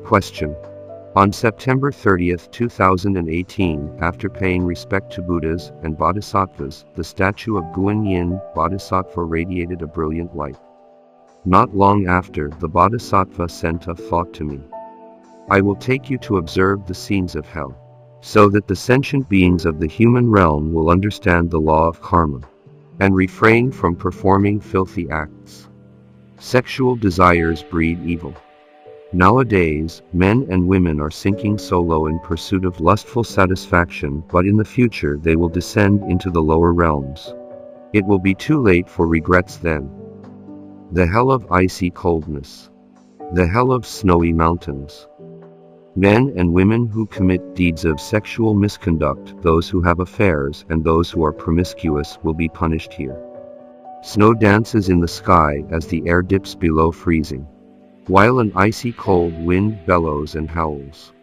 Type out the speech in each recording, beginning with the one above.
Question. On September 30th, 2018, after paying respect to Buddhas and Bodhisattvas, the statue of Guanyin Bodhisattva radiated a brilliant light. Not long after, the Bodhisattva sent a thought to me. I will take you to observe the scenes of hell, so that the sentient beings of the human realm will understand the law of karma, and refrain from performing filthy acts. Sexual desires breed evil. Nowadays, men and women are sinking so low in pursuit of lustful satisfaction, but in the future they will descend into the lower realms. It will be too late for regrets then. The hell of icy coldness. The hell of snowy mountains. Men and women who commit deeds of sexual misconduct, those who have affairs and those who are promiscuous, will be punished here. Snow dances in the sky as the air dips below freezing, while an icy cold wind bellows and howls.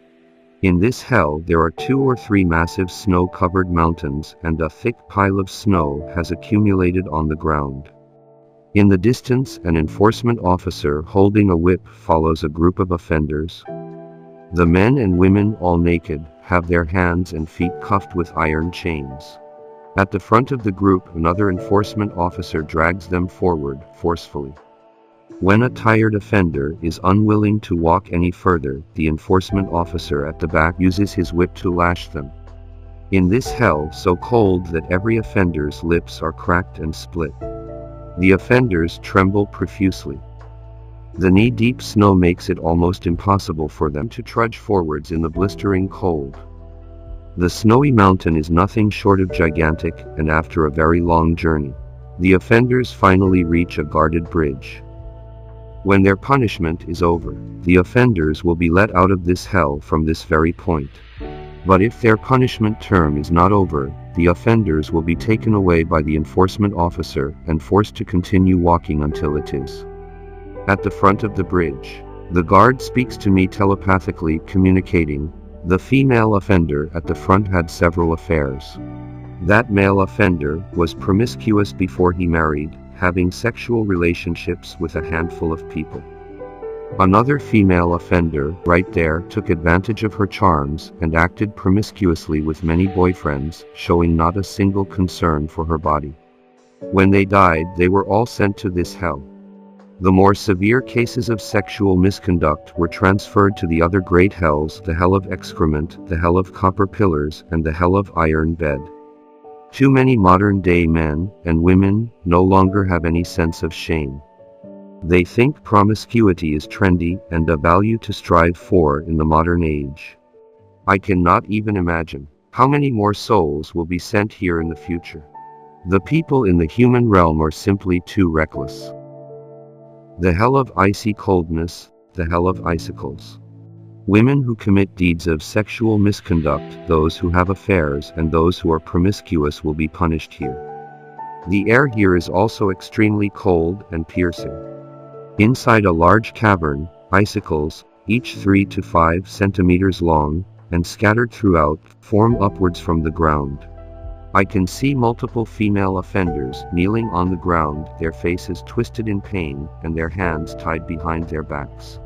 In this hell there are 2 or 3 massive snow-covered mountains, and a thick pile of snow has accumulated on the ground. In the distance, an enforcement officer holding a whip follows a group of offenders. The men and women, all naked, have their hands and feet cuffed with iron chains. At the front of the group, another enforcement officer drags them forward forcefully. When a tired offender is unwilling to walk any further, the enforcement officer at the back uses his whip to lash them. In this hell so cold that every offender's lips are cracked and split, the offenders tremble profusely. The knee-deep snow makes it almost impossible for them to trudge forwards in the blistering cold. The snowy mountain is nothing short of gigantic, and after a very long journey, the offenders finally reach a guarded bridge. When their punishment is over, the offenders will be let out of this hell from this very point. But if their punishment term is not over, the offenders will be taken away by the enforcement officer and forced to continue walking until it is. At the front of the bridge, the guard speaks to me telepathically, communicating. The female offender at the front had several affairs. That male offender was promiscuous before he married, having sexual relationships with a handful of people. Another female offender, right there, took advantage of her charms and acted promiscuously with many boyfriends, showing not a single concern for her body. When they died, they were all sent to this hell. The more severe cases of sexual misconduct were transferred to the other great hells, the hell of excrement, the hell of copper pillars, and the hell of iron bed. Too many modern-day men and women no longer have any sense of shame. They think promiscuity is trendy and a value to strive for in the modern age. I cannot even imagine how many more souls will be sent here in the future. The people in the human realm are simply too reckless. The hell of icy coldness, the hell of icicles. Women who commit deeds of sexual misconduct, those who have affairs and those who are promiscuous will be punished here. The air here is also extremely cold and piercing. Inside a large cavern, icicles, each 3 to 5 centimeters long, and scattered throughout, form upwards from the ground. I can see multiple female offenders kneeling on the ground, their faces twisted in pain and their hands tied behind their backs.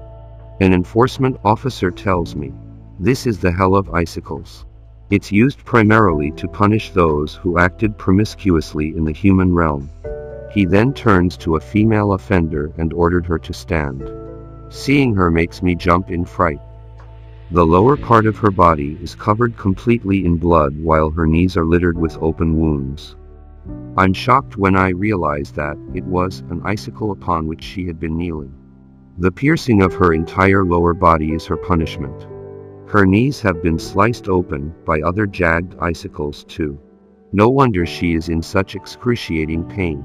An enforcement officer tells me, this is the hell of icicles. It's used primarily to punish those who acted promiscuously in the human realm. He then turns to a female offender and ordered her to stand. Seeing her makes me jump in fright. The lower part of her body is covered completely in blood while her knees are littered with open wounds. I'm shocked when I realize that it was an icicle upon which she had been kneeling. The piercing of her entire lower body is her punishment. Her knees have been sliced open by other jagged icicles too. No wonder she is in such excruciating pain.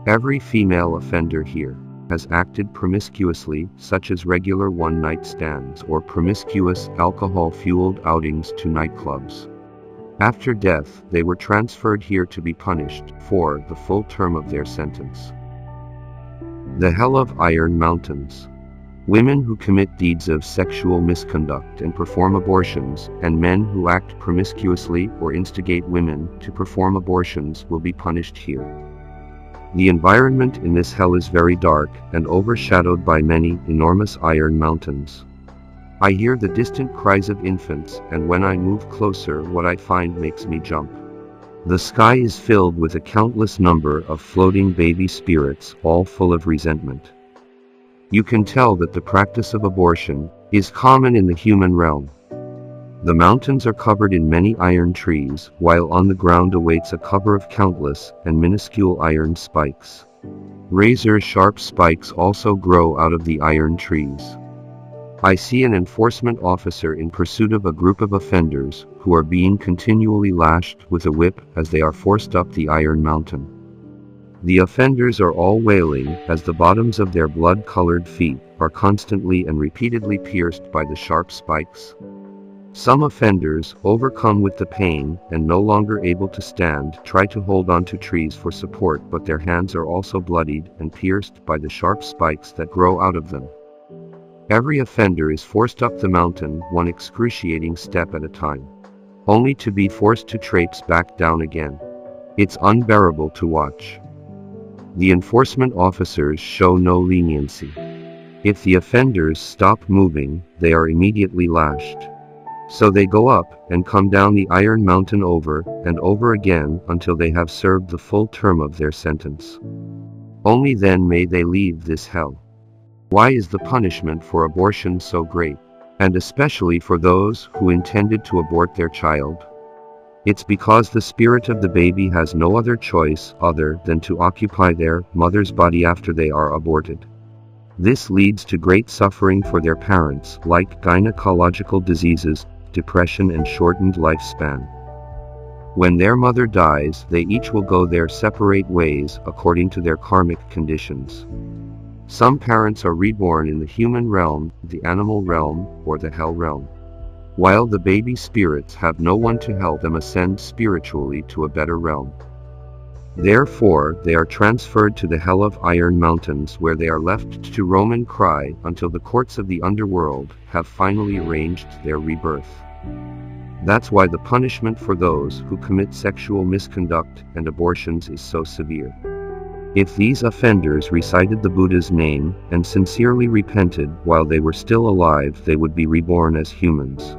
Every female offender here has acted promiscuously, such as regular one-night stands or promiscuous alcohol-fueled outings to nightclubs. After death, they were transferred here to be punished for the full term of their sentence. The hell of iron mountains. Women who commit deeds of sexual misconduct and perform abortions, and men who act promiscuously or instigate women to perform abortions will be punished here. The environment in this hell is very dark and overshadowed by many enormous iron mountains. I hear the distant cries of infants, and when I move closer, what I find makes me jump. The sky is filled with a countless number of floating baby spirits, all full of resentment. You can tell that the practice of abortion is common in the human realm. The mountains are covered in many iron trees, while on the ground awaits a cover of countless and minuscule iron spikes. Razor-sharp spikes also grow out of the iron trees. I see an enforcement officer in pursuit of a group of offenders who are being continually lashed with a whip as they are forced up the iron mountain. The offenders are all wailing as the bottoms of their blood-colored feet are constantly and repeatedly pierced by the sharp spikes. Some offenders, overcome with the pain and no longer able to stand, try to hold on to trees for support, but their hands are also bloodied and pierced by the sharp spikes that grow out of them. Every offender is forced up the mountain, one excruciating step at a time, only to be forced to traipse back down again. It's unbearable to watch. The enforcement officers show no leniency. If the offenders stop moving, they are immediately lashed. So they go up and come down the iron mountain over and over again until they have served the full term of their sentence. Only then may they leave this hell. Why is the punishment for abortion so great, and especially for those who intended to abort their child? It's because the spirit of the baby has no other choice other than to occupy their mother's body after they are aborted. This leads to great suffering for their parents, like gynecological diseases, depression, and shortened lifespan. When their mother dies, they each will go their separate ways according to their karmic conditions. Some parents are reborn in the human realm, the animal realm, or the hell realm, while the baby spirits have no one to help them ascend spiritually to a better realm. Therefore, they are transferred to the hell of iron mountains, where they are left to roam and cry until the courts of the underworld have finally arranged their rebirth. That's why the punishment for those who commit sexual misconduct and abortions is so severe. If these offenders recited the Buddha's name and sincerely repented while they were still alive, they would be reborn as humans.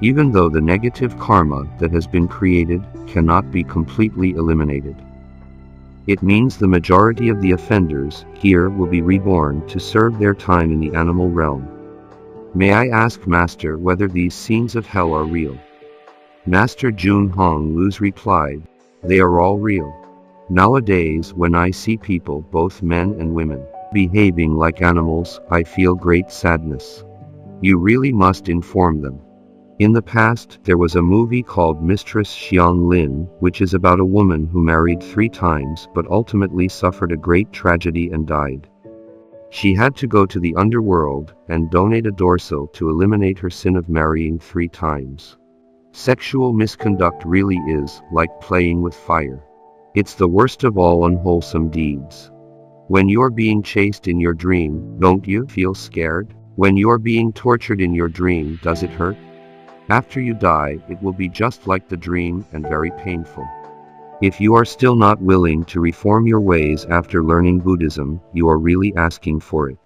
Even though the negative karma that has been created cannot be completely eliminated. It means the majority of the offenders here will be reborn to serve their time in the animal realm. May I ask Master whether these scenes of hell are real? Master Jun Hong Lu replied, "They are all real. Nowadays, when I see people, both men and women, behaving like animals, I feel great sadness. You really must inform them." In the past, there was a movie called Mistress Xianglin, which is about a woman who married 3 times but ultimately suffered a great tragedy and died. She had to go to the underworld and donate a dorsal to eliminate her sin of marrying 3 times. Sexual misconduct really is like playing with fire. It's the worst of all unwholesome deeds. When you're being chased in your dream, don't you feel scared? When you're being tortured in your dream, does it hurt? After you die, it will be just like the dream and very painful. If you are still not willing to reform your ways after learning Buddhism, you are really asking for it.